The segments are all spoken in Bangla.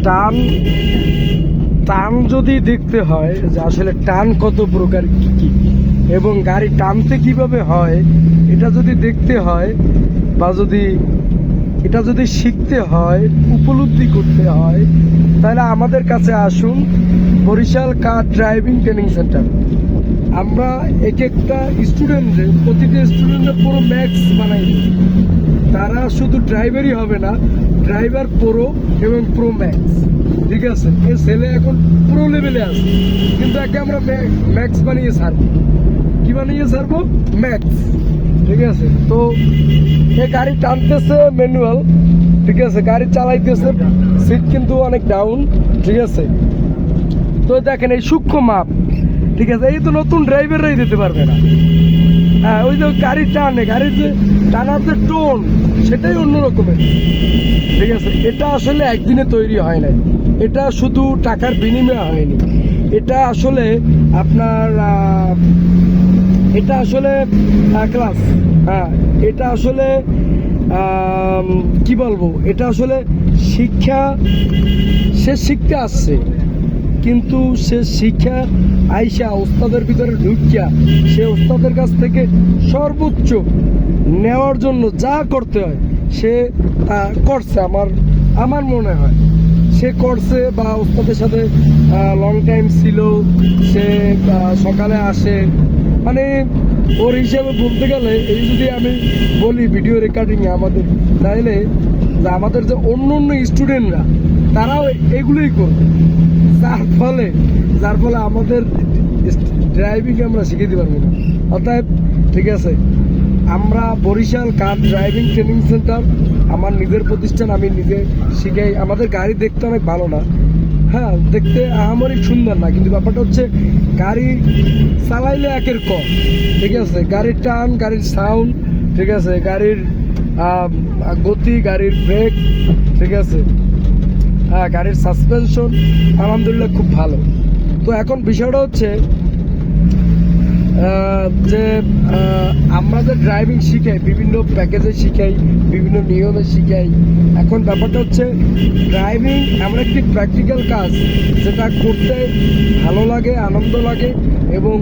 টান টান যদি দেখতে হয় যে আসলে টান কত প্রকার কি কি এবং গাড়ি টানতে কিভাবে হয়, এটা যদি দেখতে হয় বা এটা যদি শিখতে হয়, উপলব্ধি করতে হয়, তাহলে আমাদের কাছে আসুন বরিশাল কার ড্রাইভিং ট্রেনিং সেন্টার। আমরা এক একটা স্টুডেন্টদের, প্রতিটা স্টুডেন্টের পুরো ম্যাক্স বানাই দিই। তারা শুধু ড্রাইভারই হবে না, ড্রাইভার প্রো এবং প্রো ম্যাক্স। ঠিক আছে, এই ছেলে এখন প্রো লেভেলে আছে, কিন্তু একে আমরা ম্যাক্স বানিয়ে ছাড়বো। কি বানিয়ে ছাড়বো? ম্যাক্স। ঠিক আছে, তো এই গাড়ি টানতেছে ম্যানুয়াল। ঠিক আছে, গাড়ি চালাইতেছে, সিট কিন্তু অনেক ডাউন। ঠিক আছে, তো দেখেন এই সূক্ষ্ম মাপ। ঠিক আছে, এই তো নতুন ড্রাইভাররাই দিতে পারবে না। হ্যাঁ, ওই যে গাড়ি টানে, গাড়ির যে টানার যে টোন, সেটাই অন্য রকমের। ঠিক আছে, এটা আসলে একদিনে তৈরি হয় নাই, এটা শুধু টাকার বিনিময়ে হয়নি। এটা আসলে আপনার এটা আসলে ক্লাস, হ্যাঁ, এটা আসলে কি বলবো, এটা আসলে শিক্ষা। সে শিখতে আসছে, কিন্তু সে শিক্ষা আইসা ওস্তাদের ভিতরে ঢুকিয়া সে ওস্তাদের কাছ থেকে সর্বোচ্চ নেওয়ার জন্য যা করতে হয় সে তা করছে। আমার মনে হয় সে করছে, বা ওস্তাদের সাথে লং টাইম ছিল, সে সকালে আসে। মানে ওর হিসাবে বলতে গেলে, এই যদি আমি বলি ভিডিও রেকর্ডিংয়ে আমাদের, তাহলে আমাদের যে অন্য অন্য স্টুডেন্টরা তারাও এগুলোই করবে, যার ফলে আমাদের ড্রাইভিং আমরা শিখে দিতে পারবো না। অতএব ঠিক আছে, আমরা বরিশাল কার ড্রাইভিং ট্রেনিং সেন্টার আমার নিজের প্রতিষ্ঠান, আমি নিজে শিখাই। আমাদের গাড়ি দেখতে অনেক ভালো না, হ্যাঁ, দেখতে আহামরি সুন্দর না, কিন্তু ব্যাপারটা হচ্ছে গাড়ি চালাইলে একের ক। ঠিক আছে, গাড়ির টান, গাড়ির সাউন্ড, ঠিক আছে, গাড়ির গতি, গাড়ির ব্রেক, ঠিক আছে, হ্যাঁ, গাড়ির সাসপেনশন আলহামদুলিল্লাহ খুব ভালো। তো এখন বিষয়টা হচ্ছে যে আমরা যে ড্রাইভিং শিখাই, বিভিন্ন প্যাকেজে শিখাই, বিভিন্ন নিয়মে শিখাই। এখন ব্যাপারটা হচ্ছে ড্রাইভিং এমন একটি প্র্যাকটিক্যাল কাজ যেটা করতে ভালো লাগে, আনন্দ লাগে, এবং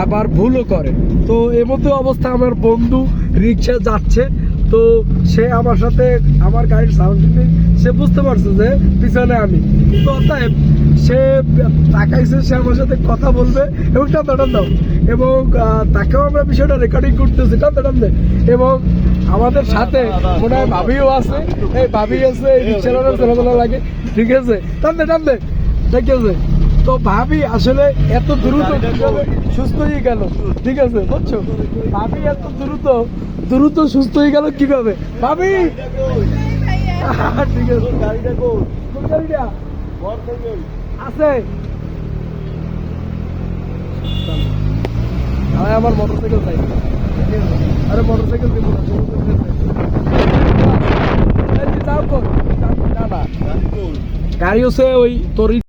আবার ভুলও করে। তো এর মধ্যে অবস্থা আমার বন্ধু রিক্সা যাচ্ছে, তো সে আমার সাথে আমার গাড়ির সাউন্ড শুনে সে বুঝতে পারছে যে পিছনে আমি। তো অতএব সে তাকাইছে, সে আমার সাথে কথা বলবে এবং টান দাও, এবং তাকেও আমরা বিষয়টা রেকর্ডিং করতেছি টান দে। এবং আমাদের সাথে মনে হয় ভাবিও আছে, এই ভাবি আছে, এই রিক্সাওয়ালার চলাচলা লাগে। ঠিক আছে, টান দে। ঠিক আছে, তো ভাবি আসলে এত দ্রুত সুস্থ হয়ে গেল। ঠিক আছে, বুঝছো, ভাবি এত দ্রুত সুস্থ হয়ে গেল কিভাবে ভাবি? ঠিক আছে, গাড়িটা কোন গাড়িটা আছে? আমার মোটরসাইকেল চাই। আরে মোটরসাইকেল দিব না, যাও কর। না, গাড়ি হচ্ছে ওই তোর